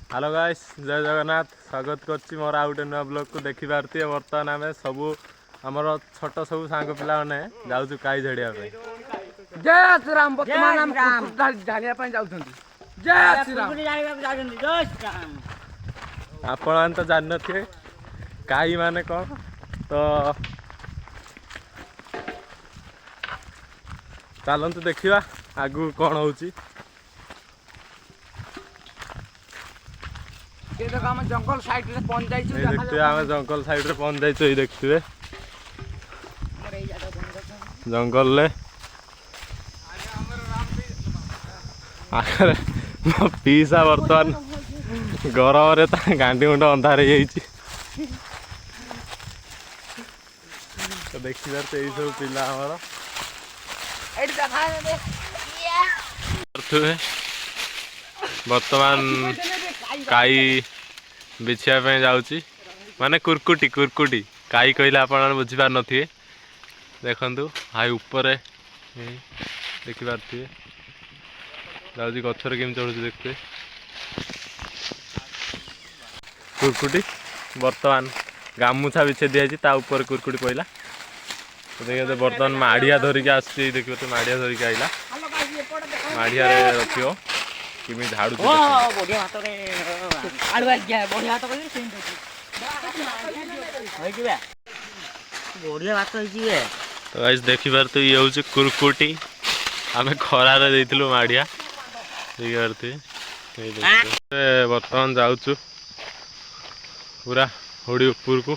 Hello guys जय जगन्नाथ स्वागत करछि मोर आउट नुआ ब्लॉग को देखि पारती वर्तमान आमे सबू हमर छोट सब सांग पिला माने जाउछु काई झड़िया पे जय श्री राम। वर्तमान हम कुकुर झाड़िया पे जाउछंती। जय श्री राम। जय श्री राम। आपण मान तो जान नथिए काई माने कोन तो चलंतु देखिबा आगु कोन होउची। ये तो हम जंगल साइड रे पहुंच जाइछु। देखते आमे जंगल साइड रे पहुंच जाइछु। ई देखते जंगल ले आखरे पीसा वर्तमान गरम रे ता गांडी मुंड अंधार हो जाइछि। तो देखि बार ते सब पिला हमर एडी देखा दे वर्तमान काई बिछिया पे जाउची माने कुरकुटी कुरकुटी काई कहले आपण बुझी पार नथिए। देखंतु हाई ऊपर देखि पारथिए जाउची गछर केम चढ़ुची देखते कुरकुटी वर्तमान गामुछा बिछे दिया ता ऊपर कुरकुटी पइला। तो देखते वर्तमान माड़िया धरिक आसी देखियो तो माड़िया धरिक आइला माड़िया रे रखियो किमी झाड़ू ओ बढ़िया हाथ रे आलू आ गया बढ़िया हाथ कर सेम होई किबे बढ़िया हाथ होई जिवे। तो गाइस देखि बार तो ये होची कुरकुटी हमें खरा रे देइथिलु माड़िया देखि बारती ए देखते वर्तमान जाउछु पूरा होड़ी ऊपर को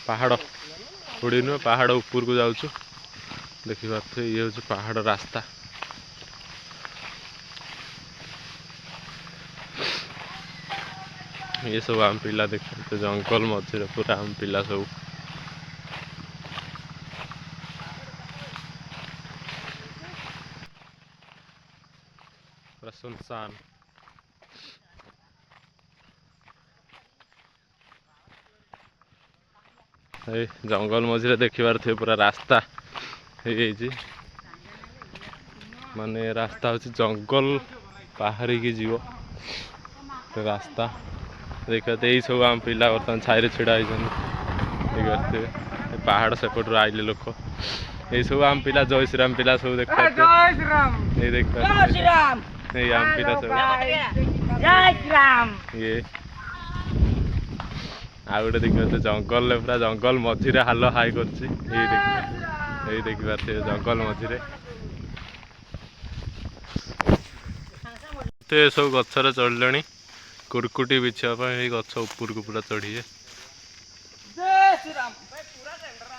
पहाड़ होड़ी न पहाड़ ऊपर को जाउछु। देखि बारती ये होची पहाड़ रास्ता ये सब आम पिला देखते जंगल मझे पूरा आम पिला सब पूरा सुनसान। जंगल मझे देखिबार थे पूरा रास्ता माने रास्ता होची जंगल बाहरी की जीव रास्ता देखते यही सब आम पिला बर्तमान छाई छिड़ा देखते पहाड़ सेपट आइले लोक यही सब आम पिला जय श्री राम पिला सब देखते जय श्री राम। ये देखते जय श्री राम। ये आम पिला सब जय श्री राम। ये आ गोटे देखते जंगल पूरा जंगल मझिरे हाल हाई करछि यही देखि पारथे जंगल मझिरे ते सब गछरे चढ़ले कुरकुटी बिछा ये गछ ऊपर को पूरा चढ़िए। जय श्री राम। पूरा टेंडरा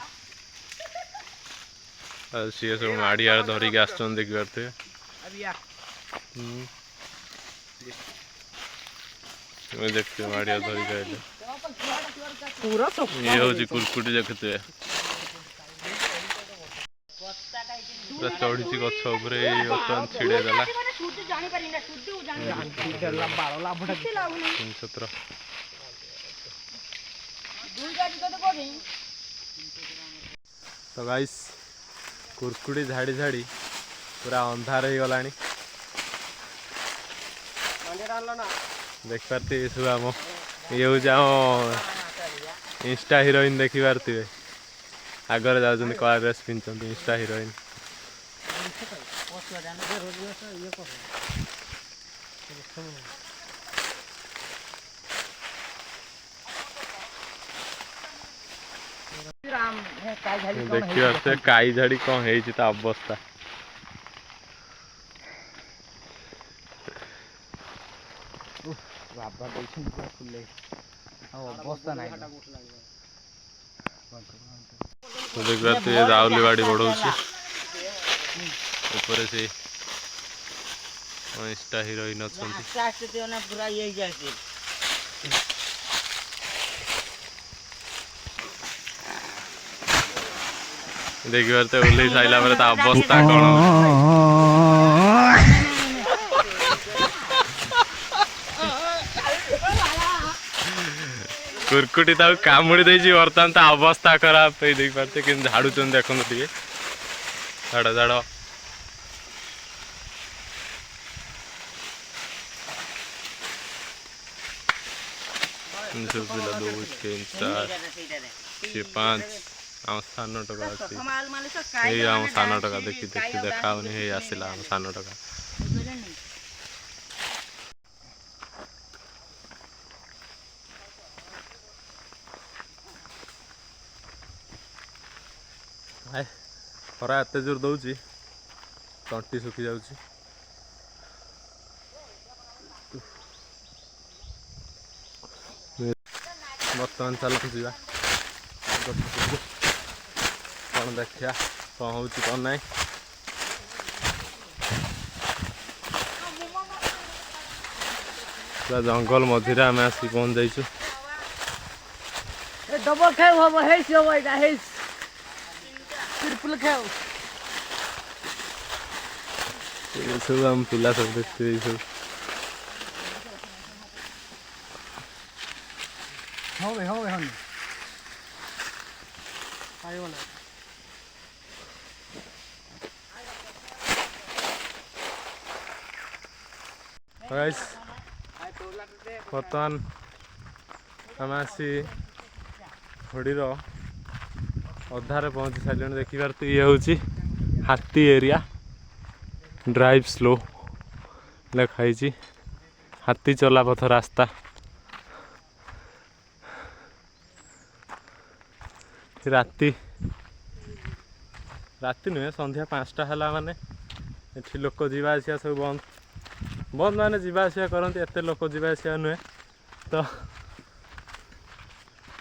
सी सब माड़िया धरिक आसन देखि पारथे देखते माड़िया धरिक आइले पूरा तो ये होची कुरकुटी देखते पूरा चढ़ी गछ ऊपर बर्तमान छिड़े देला 317 तो गाइस कुरकुटी झाड़ी झाड़ी पूरा अंधार हो गलानी देख पारती सब आम ये हूँ आम इंस्टा हिरोइन देखी पारती आगर जाऊँ कला ड्रेस पिंधुंट इंस्टा हिरोइन देखिए काई झाड़ी कौन है अवस्था अवस्था नहीं तो देखिए राउली बाड़ी बढ़ाऊँ ऊपर से इंस्टा हिरोइन अच्छा पूरा ये जाए देखिए तो ओल्लै साइला पर ता अवस्था कौन कुरकुटी ताऊ कामुड़ी देछि वर्तमान ता अवस्था खराब पे देख पारते कि झाड़ू चन देखन टिके झाड़ झाड़ सब पिला 2 3 4 से 5 आम सान टका अच्छी ये आम सान टका देखी देखी देखाऊनी हे आसिला आम सान टका हाय खरा एत जोर दौची तंटी सुखी जाऊची बर्तमान चलतु जा कौन देखा कौन हो कौन ना जंगल मझे आम आसिक पहुँच जाइछु डबल खेव हम हेस हो एटा हेस ट्रिपल खेव ये सब आम पिला सब देखते ये सब হবে হন পাইও না गाइस बर्तमान आम आसी घोड़ीर अधारे पहुँची सारे देखिबार तो ये हूँ हाथी एरिया ड्राइव स्लो लिखाई हाथी चला पथ रास्ता राति राति नुहे संध्या 5टा है माने ये लोक जावासिया सब बंद बंद माने जावासिया करते एत लोक जावासिया नुहे तो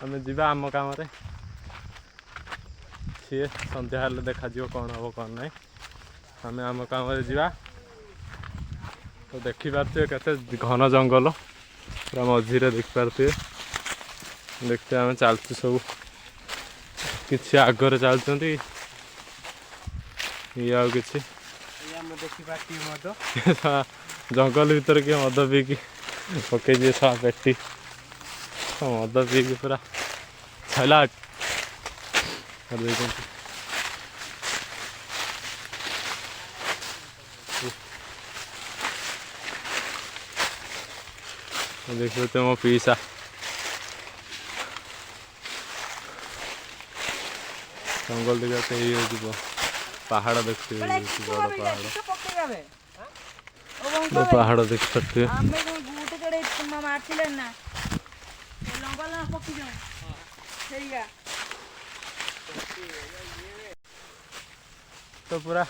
आम जा आम कम सी संध्या हेल्ले देखा कौन हम कौन ना आम आम कम जा तो देखिपे के घन जंगल पूरा मझीरे देखिपे देखते आम चलचु सब किसी आगरे चलते ये आउ कि जंगल भीतर किए मद पीकी पकई दिए सा पेटी मद पीकी पूरा छला देखो तो मो पीसा जंगल देखते ये पहाड़ देखते बड़ पहाड़ देख सकते तो पूरा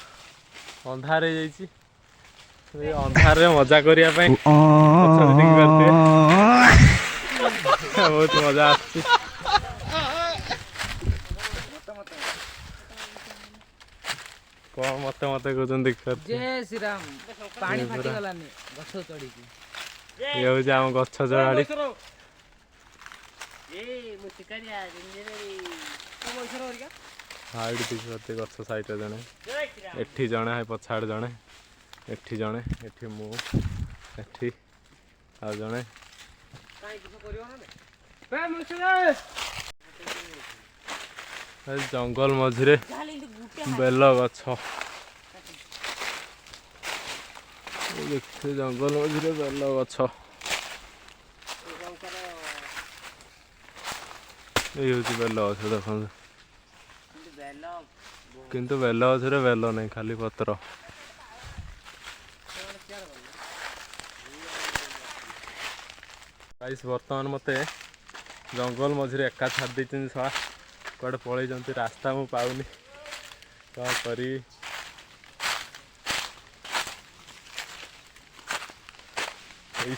अंधार अंधार मजा करने बहुत मजा आ कौन मत मत कहते जय श्री राम पानी फाटी गलानी गछ चढ़ी ये हूँ आम गछ चढ़ाड़ी हाइट देखते गछ साइड जड़े एठी जड़े है पछाड़ जड़े एठी जड़े एठी मु एठी आ जड़े जंगल मझिरे बेल गछ देखते जंगल मझिरे बेल गछ ये हूँ बेल गछ देख किंतु बेल गछरे बेल नहीं खाली पत्र गाइस बर्तमान मते जंगल मझिरे एका छाड़ देछन सा कड़े पलि रास्ता मु पाऊनी कौन करी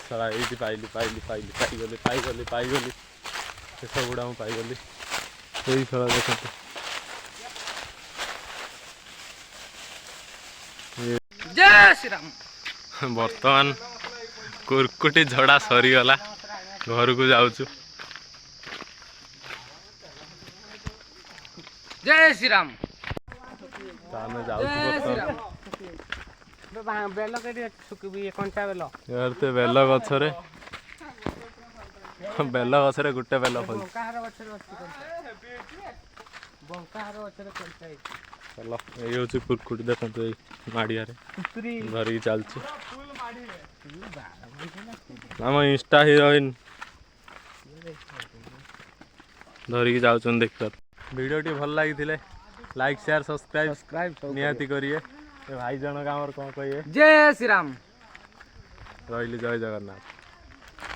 सारा ये पाइली पाइली पाइली पाईगली पाईगली पाईगली सब गुड़ा मुझे पाईगली यही सारा देखते जय श्री राम बर्तमान कुरकुटी झड़ा सरीगला घर को जाऊँ जय श्री राम बेल कंचा बेल बेल गछरे बेल गछरे गुटे बेल फल चलो ये हूँ कुरकुटी देखते माड़िया धरिकी चलती आम इंस्टा हिरोइन धरिकी जाऊँ देखिए भिडियोटी भल लगी लाइक शेयर सब्सक्राइब सब्सक्राइब निहाती करिए भाई जनक आमर कौन कहे जय श्री राम। रही जय जगन्नाथ।